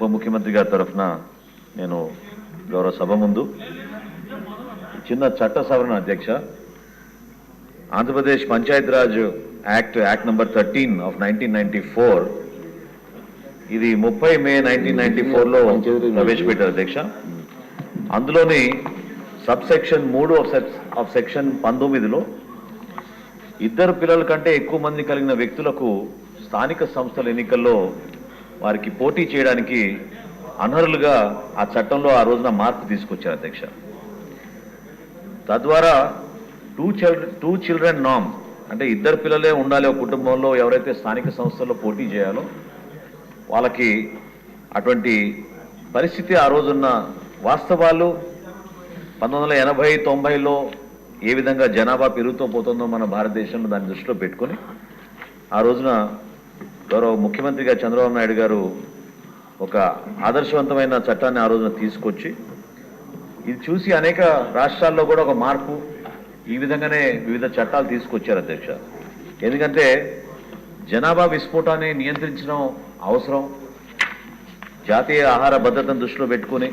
ఉప ముఖ్యమంత్రి గారి తరఫున నేను గౌరవ సభ ముందు చిన్న చట్ట సవరణ అధ్యక్ష Andhra Pradesh Panchayati Raj act number 13 of 1994 ఇది 30 మే 1994 లో ప్రవేశపెట్టారు అధ్యక్ష. అందులోని సబ్ సెక్షన్ 3 ఆఫ్ సెక్షన్ 19లో ఇద్దరు పిల్లల కంటే ఎక్కువ మంది కలిగిన వ్యక్తులకు స్థానిక సంస్థల ఎన్నికల్లో వారికి పోటీ చేయడానికి అనర్హులుగా ఆ చట్టంలో ఆ రోజున మార్పు తీసుకొచ్చారు అధ్యక్ష. తద్వారా టూ చిల్డ్రన్ నామ్ అంటే ఇద్దరు పిల్లలే ఉండాలి ఒక కుటుంబంలో ఎవరైతే స్థానిక సంస్థల్లో పోటీ చేయాలో వాళ్ళకి అటువంటి పరిస్థితి ఆ రోజున్న వాస్తవాలు 1980-90లో ఏ విధంగా జనాభా పెరుగుతూ పోతుందో మన భారతదేశంలో దాన్ని దృష్టిలో పెట్టుకొని ఆ రోజున గౌరవ ముఖ్యమంత్రిగా చంద్రబాబు నాయుడు గారు ఒక ఆదర్శవంతమైన చట్టాన్ని ఆ రోజున తీసుకొచ్చి ఇది చూసి అనేక రాష్ట్రాల్లో కూడా ఒక మార్పు ఈ విధంగానే వివిధ చట్టాలు తీసుకొచ్చారు అధ్యక్ష. ఎందుకంటే జనాభా విస్ఫోటాన్ని నియంత్రించడం అవసరం, జాతీయ ఆహార భద్రతను దృష్టిలో పెట్టుకుని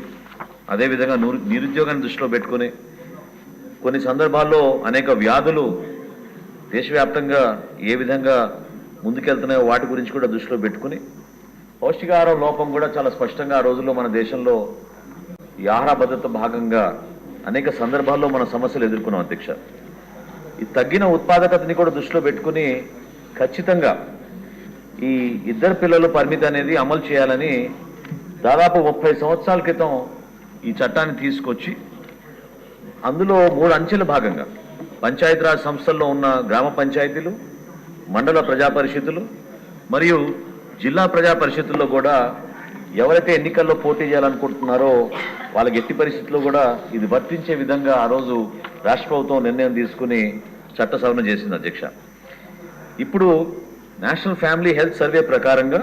అదేవిధంగా నిరుద్యోగాన్ని దృష్టిలో పెట్టుకుని కొన్ని సందర్భాల్లో అనేక వ్యాధులు దేశవ్యాప్తంగా ఏ విధంగా ముందుకెళ్తున్నాయో వాటి గురించి కూడా దృష్టిలో పెట్టుకుని పౌష్టికాహారం లోపం కూడా చాలా స్పష్టంగా ఆ రోజుల్లో మన దేశంలో ఈ ఆహార భద్రత భాగంగా అనేక సందర్భాల్లో మన సమస్యలు ఎదుర్కొన్నాం అధ్యక్ష. ఈ తగ్గిన ఉత్పాదకతని కూడా దృష్టిలో పెట్టుకుని ఖచ్చితంగా ఈ ఇద్దరు పిల్లల పరిమితి అనేది అమలు చేయాలని దాదాపు 30 సంవత్సరాల క్రితం ఈ చట్టాన్ని తీసుకొచ్చి అందులో 3 అంచెల భాగంగా పంచాయతీరాజ్ సంస్థల్లో ఉన్న గ్రామ పంచాయతీలు, మండల ప్రజా పరిషత్తులు మరియు జిల్లా ప్రజా పరిషత్తుల్లో కూడా ఎవరైతే ఎన్నికల్లో పోటీ చేయాలనుకుంటున్నారో వాళ్ళకి ఎట్టి పరిస్థితుల్లో కూడా ఇది వర్తించే విధంగా ఆ రోజు రాష్ట్ర ప్రభుత్వం నిర్ణయం తీసుకుని చట్ట సవరణ చేసింది అధ్యక్ష. ఇప్పుడు నేషనల్ ఫ్యామిలీ హెల్త్ సర్వే ప్రకారంగా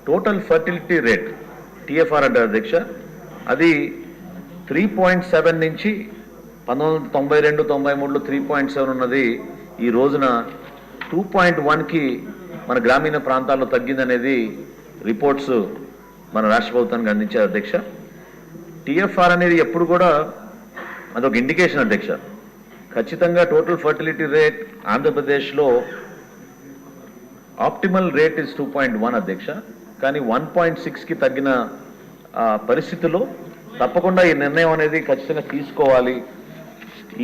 టోటల్ ఫర్టిలిటీ రేట్ TFR అంటారు అధ్యక్ష, అది 3.7 నుంచి 1992-93లో 3.7 ఉన్నది ఈ రోజున 2.1కి మన గ్రామీణ ప్రాంతాల్లో తగ్గిందనేది రిపోర్ట్స్ మన రాష్ట్ర ప్రభుత్వానికి అందించారు అధ్యక్ష. TFR అనేది ఎప్పుడు కూడా అదొక ఇండికేషన్ అధ్యక్ష. ఖచ్చితంగా టోటల్ ఫర్టిలిటీ రేట్ ఆంధ్రప్రదేశ్లో ఆప్టిమల్ రేట్ ఇస్ 2.1 అధ్యక్ష. కానీ 1.6కి తగ్గిన పరిస్థితుల్లో తప్పకుండా ఈ నిర్ణయం అనేది ఖచ్చితంగా తీసుకోవాలి.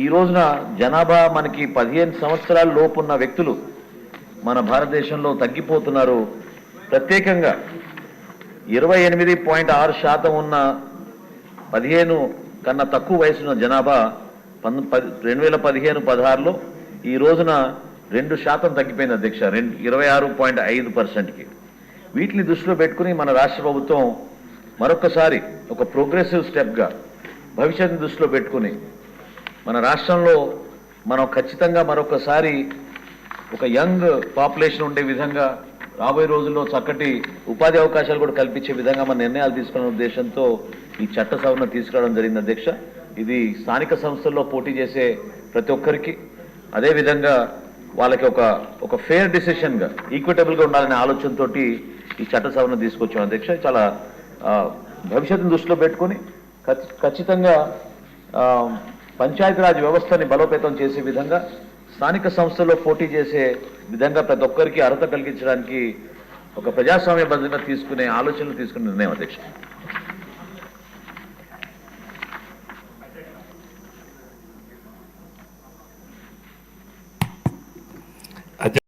ఈ రోజున జనాభా మనకి 15 సంవత్సరాల లోపు ఉన్న వ్యక్తులు మన భారతదేశంలో తగ్గిపోతున్నారు. ప్రత్యేకంగా 28.6% ఉన్న 15 కన్నా తక్కువ వయసున్న జనాభా 2015-16లో ఈ రోజున 2% తగ్గిపోయింది అధ్యక్ష, 26.5%కి. వీటిని దృష్టిలో పెట్టుకుని మన రాష్ట్ర ప్రభుత్వం మరొకసారి ఒక ప్రోగ్రెసివ్ స్టెప్గా భవిష్యత్తుని దృష్టిలో పెట్టుకుని మన రాష్ట్రంలో మనం ఖచ్చితంగా మరొకసారి ఒక యంగ్ పాపులేషన్ ఉండే విధంగా రాబోయే రోజుల్లో చక్కటి ఉపాధి అవకాశాలు కూడా కల్పించే విధంగా మన నిర్ణయాలు తీసుకున్న ఉద్దేశంతో ఈ చట్ట సవరణ తీసుకురావడం జరిగింది అధ్యక్ష. ఇది స్థానిక సంస్థల్లో పోటీ చేసే ప్రతి ఒక్కరికి అదేవిధంగా వాళ్ళకి ఒక ఫేర్ డిసిషన్గా ఈక్విటబుల్గా ఉండాలనే ఆలోచనతో ఈ చట్ట సవరణ తీసుకొచ్చాం అధ్యక్ష. చాలా భవిష్యత్తును దృష్టిలో పెట్టుకొని ఖచ్చితంగా పంచాయతీరాజ్ వ్యవస్థని బలోపేతం చేసే విధంగా స్థానిక సంస్థల్లో పోటీ చేసే విధంగా ప్రతి ఒక్కరికి అర్హత కలిగించడానికి ఒక ప్రజాస్వామ్యబద్ధంగా తీసుకునే ఆలోచనలు తీసుకునే నిర్ణయం అధ్యక్ష.